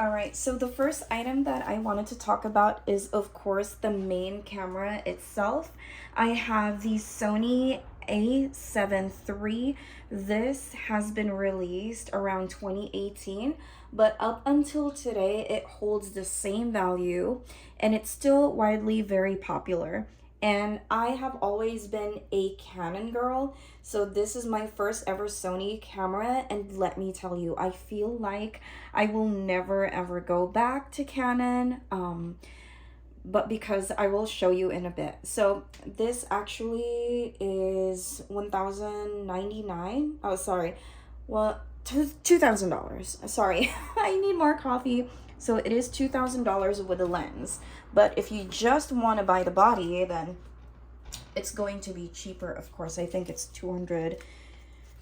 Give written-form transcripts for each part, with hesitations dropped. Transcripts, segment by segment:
All right, so the first item that I wanted to talk about is, of course, the main camera itself. I have the Sony a7 III. This has been released around 2018, but up until today, it holds the same value and it's still widely very popular. And I have always been a Canon girl, so this is my first ever Sony camera, and let me tell you, I feel like I will never ever go back to Canon, but because I will show you in a bit. So this actually is 1,099. Oh, sorry. Well, $2,000. Sorry, I need more coffee. So it is $2,000 with a lens. But if you just want to buy the body, then it's going to be cheaper. Of course, I think it's 200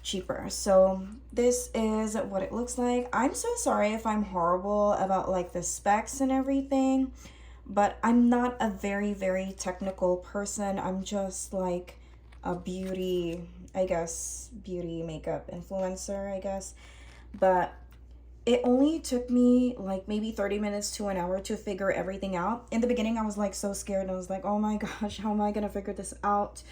cheaper. So this is what it looks like. I'm so sorry if I'm horrible about like the specs and everything, but I'm not a very technical person. I'm just like a beauty, I guess, beauty makeup influencer, I guess. But it only took me like maybe 30 minutes to an hour to figure everything out. In the beginning, I was like so scared. I was like, oh my gosh, how am I gonna figure this out?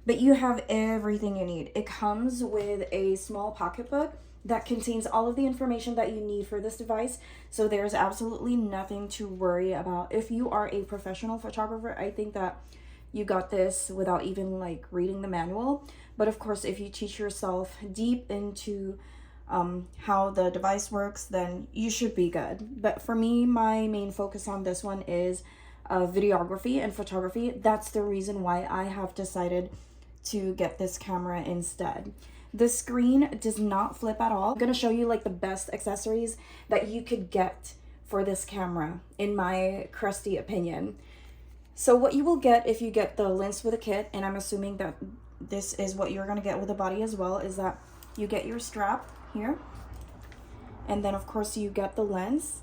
But you have everything you need. It comes with a small pocketbook that contains all of the information that you need for this device. So there's absolutely nothing to worry about. If you are a professional photographer, I think that you got this without even like reading the manual. But of course, if you teach yourself deep into how the device works, then you should be good. But for me, my main focus on this one is videography and photography. That's the reason why I have decided to get this camera instead. The screen does not flip at all. I'm gonna show you like the best accessories that you could get for this camera, in my crusty opinion. So what you will get if you get the lens with a kit, and I'm assuming that this is what you're gonna get with the body as well, is that you get your strap here, and then of course you get the lens.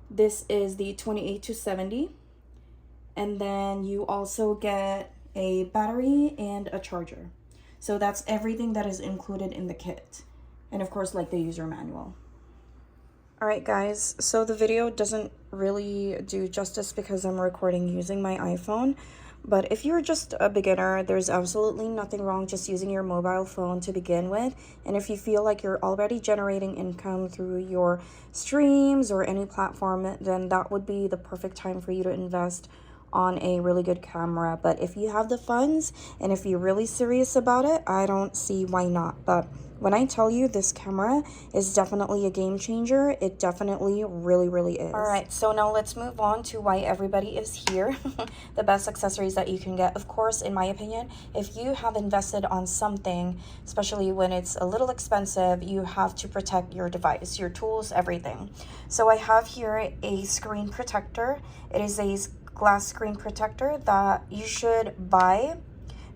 This is the 28-70, and then you also get a battery and a charger. So that's everything that is included in the kit, and of course like the user manual. All right guys, so the video doesn't really do justice because I'm recording using my iPhone. But if you're just a beginner, there's absolutely nothing wrong just using your mobile phone to begin with. And if you feel like you're already generating income through your streams or any platform, then that would be the perfect time for you to invest on a really good camera. But if you have the funds and if you're really serious about it, I don't see why not. But when I tell you this camera is definitely a game changer, it definitely really is. All right, so now let's move on to why everybody is here. The best accessories that you can get. Of course, in my opinion, if you have invested on something, especially when it's a little expensive, you have to protect your device, your tools, everything. So I have here a screen protector. It is a glass screen protector that you should buy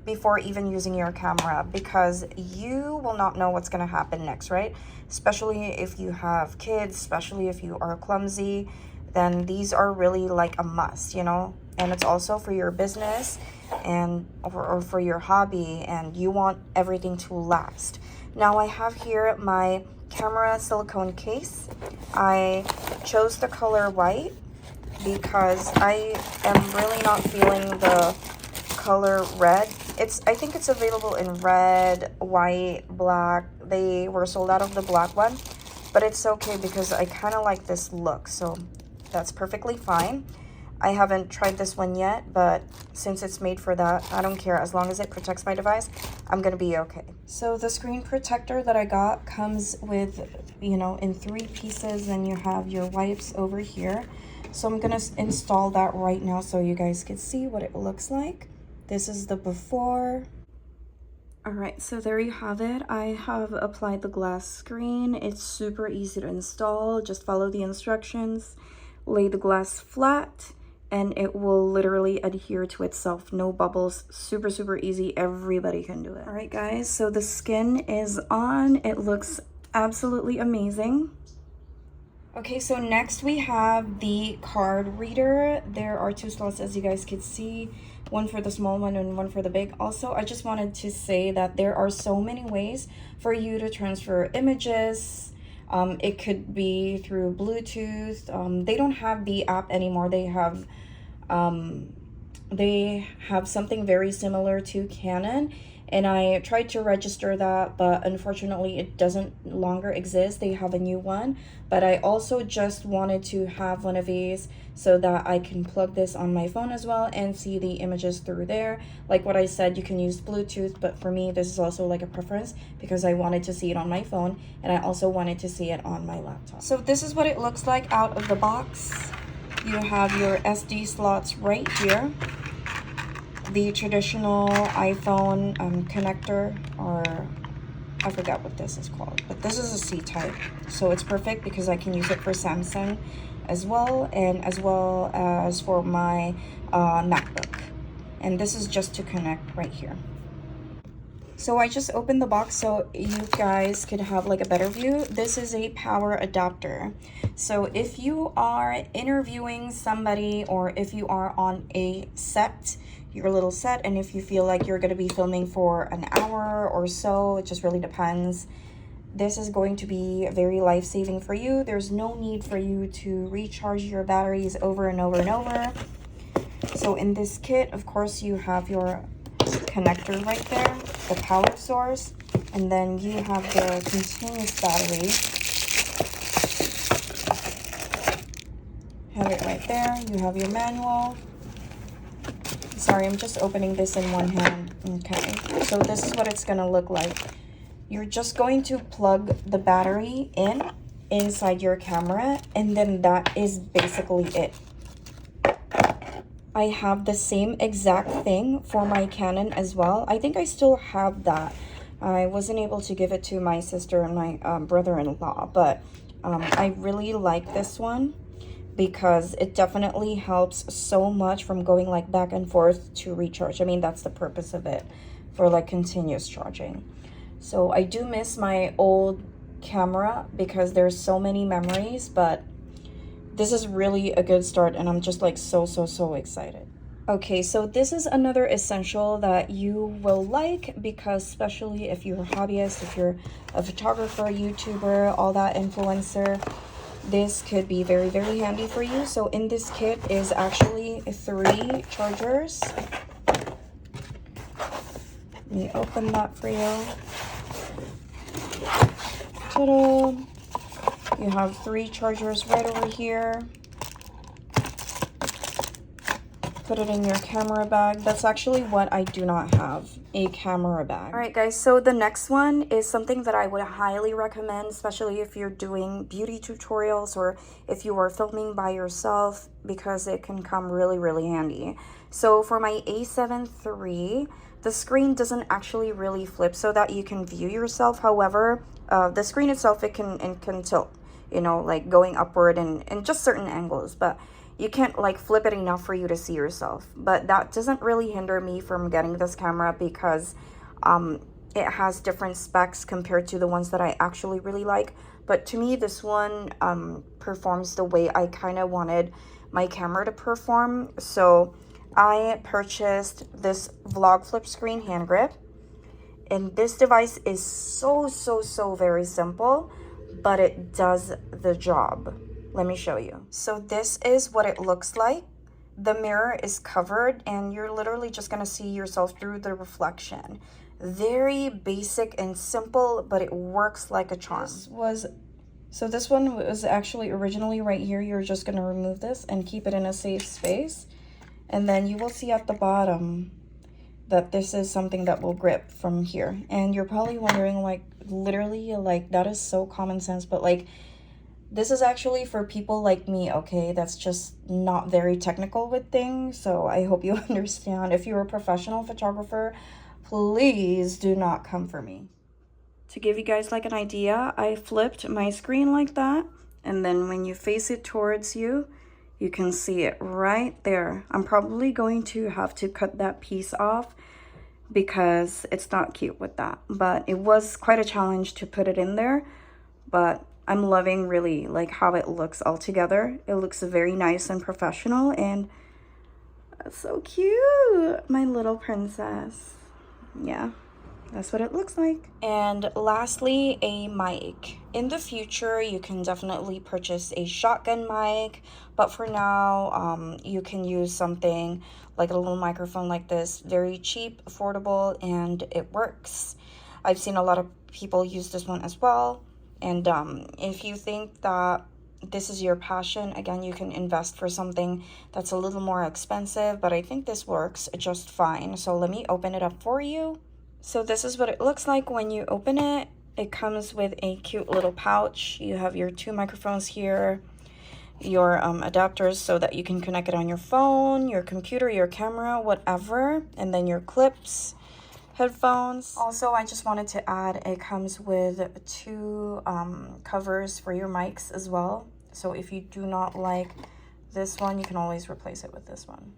before even using your camera, because you will not know what's going to happen next, right? Especially if you have kids, especially if you are clumsy, then these are really like a must, you know? And it's also for your business and or for your hobby, and you want everything to last. Now I have here my camera silicone case. I chose the color white because I am really not feeling the color red. I think it's available in red, white, black. They were sold out of the black one, but it's okay because I kind of like this look, so that's perfectly fine. I haven't tried this one yet, but since it's made for that, I don't care. As long as it protects my device, I'm gonna be okay. So the screen protector that I got comes with, you know, in 3 pieces, and you have your wipes over here. So I'm gonna install that right now so you guys can see what it looks like. This is the before. All right, so there you have it. I have applied the glass screen. It's super easy to install. Just follow the instructions, lay the glass flat, and it will literally adhere to itself. No bubbles, super easy. Everybody can do it. All right guys, so the skin is on. It looks absolutely amazing. Okay, so next we have the card reader. There are 2 slots, as you guys can see, one for the small one and one for the big. Also, I just wanted to say that there are so many ways for you to transfer images, It could be through Bluetooth. They don't have the app anymore. They have something very similar to Canon, and I tried to register that, but unfortunately it doesn't longer exist. They have a new one, but I also just wanted to have one of these so that I can plug this on my phone as well and see the images through there. Like what I said, you can use Bluetooth, but for me this is also like a preference because I wanted to see it on my phone and I also wanted to see it on my laptop. So this is what it looks like out of the box. You have your SD slots right here, the traditional iPhone connector, or I forgot what this is called, but this is a C-type, so it's perfect because I can use it for Samsung as well, and as well as for my MacBook. And this is just to connect right here. So I just opened the box so you guys could have like a better view. This is a power adapter. So if you are interviewing somebody, or if you are on a set, your little set, and if you feel like you're going to be filming for an hour or so, it just really depends, this is going to be very life-saving for you. There's no need for you to recharge your batteries over and over and over. So in this kit, of course, you have your connector right there, the power source, and then you have the continuous battery. Have it right there. You have your manual. Sorry, I'm just opening this in one hand. Okay, so this is what it's gonna look like. You're just going to plug the battery inside your camera, and then that is basically it. I have the same exact thing for my Canon as well. I think I still have that. I wasn't able to give it to my sister and my brother-in-law, but I really like this one because it definitely helps so much from going like back and forth to recharge. I mean, that's the purpose of it, for like continuous charging. So I do miss my old camera because there's so many memories, but this is really a good start, and I'm just like so excited. Okay, so this is another essential that you will like, because especially if you're a hobbyist, if you're a photographer, YouTuber, all that influencer, this could be very handy for you. So in this kit is actually 3 chargers. Let me open that for you. Ta-da! You have 3 chargers right over here. Put it in your camera bag. That's actually what I do not have, a camera bag. All right, guys, so the next one is something that I would highly recommend, especially if you're doing beauty tutorials or if you are filming by yourself, because it can come really handy. So for my A7 III, the screen doesn't actually really flip so that you can view yourself. However, the screen itself, it can tilt, you know, like going upward and just certain angles, but you can't like flip it enough for you to see yourself. But that doesn't really hinder me from getting this camera because it has different specs compared to the ones that I actually really like. But to me, this one performs the way I kind of wanted my camera to perform. So I purchased this Vlog Flip Screen hand grip, and this device is so very simple, but it does the job. Let me show you. So this is what it looks like. The mirror is covered and you're literally just gonna see yourself through the reflection. Very basic and simple, but it works like a charm. So this one was actually originally right here. You're just gonna remove this and keep it in a safe space. And then you will see at the bottom that this is something that will grip from here. And you're probably wondering, like, literally, like, that is so common sense, but like, this is actually for people like me, okay? That's just not very technical with things. So I hope you understand. If you're a professional photographer, please do not come for me. To give you guys like an idea, I flipped my screen like that. And then when you face it towards you, you can see it right there. I'm probably going to have to cut that piece off because it's not cute with that. But it was quite a challenge to put it in there. But I'm loving really like how it looks all together. It looks very nice and professional, and that's so cute. My little princess. Yeah. That's what it looks like. And lastly, a mic. In the future, you can definitely purchase a shotgun mic, but for now, you can use something like a little microphone like this. Very cheap, affordable, and it works. I've seen a lot of people use this one as well. And if you think that this is your passion, again, you can invest for something that's a little more expensive, but I think this works just fine. So let me open it up for you. So this is what it looks like when you open it. It comes with a cute little pouch. You have your two microphones here, your adapters so that you can connect it on your phone, your computer, your camera, whatever, and then your clips, headphones. Also, I just wanted to add, it comes with two covers for your mics as well. So if you do not like this one, you can always replace it with this one.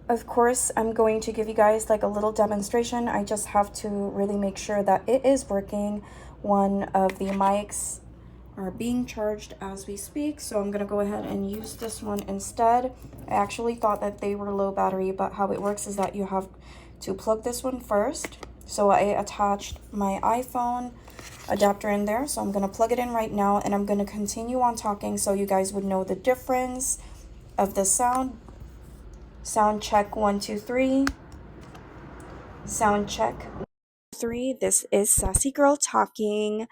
Of course, I'm going to give you guys like a little demonstration. I just have to really make sure that it is working. One of the mics are being charged as we speak, so I'm gonna go ahead and use this one instead. I actually thought that they were low battery, but how it works is that you have to plug this one first. So I attached my iPhone adapter in there, so I'm gonna plug it in right now, and I'm gonna continue on talking so you guys would know the difference of the sound. Sound check 1 2 3. Sound check 3. This is Sassy Girl talking.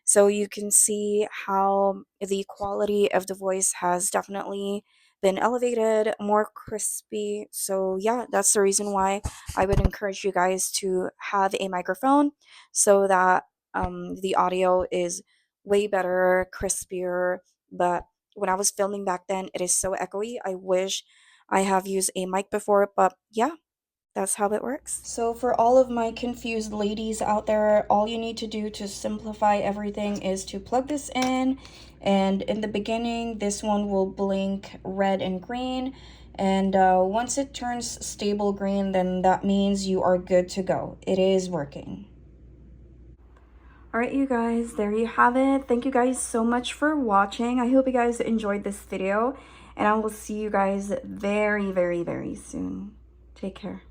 So you can see how the quality of the voice has definitely been elevated, more crispy. So yeah, that's the reason why I would encourage you guys to have a microphone so that the audio is way better, crispier. But when I was filming back then, it is so echoey. I wish I have used a mic before, but yeah, that's how it works. So for all of my confused ladies out there, all you need to do to simplify everything is to plug this in, and in the beginning this one will blink red and green, and once it turns stable green, then that means you are good to go. It is working. All right, you guys, there you have it. Thank you guys so much for watching. I hope you guys enjoyed this video, and I will see you guys very, very, very soon. Take care.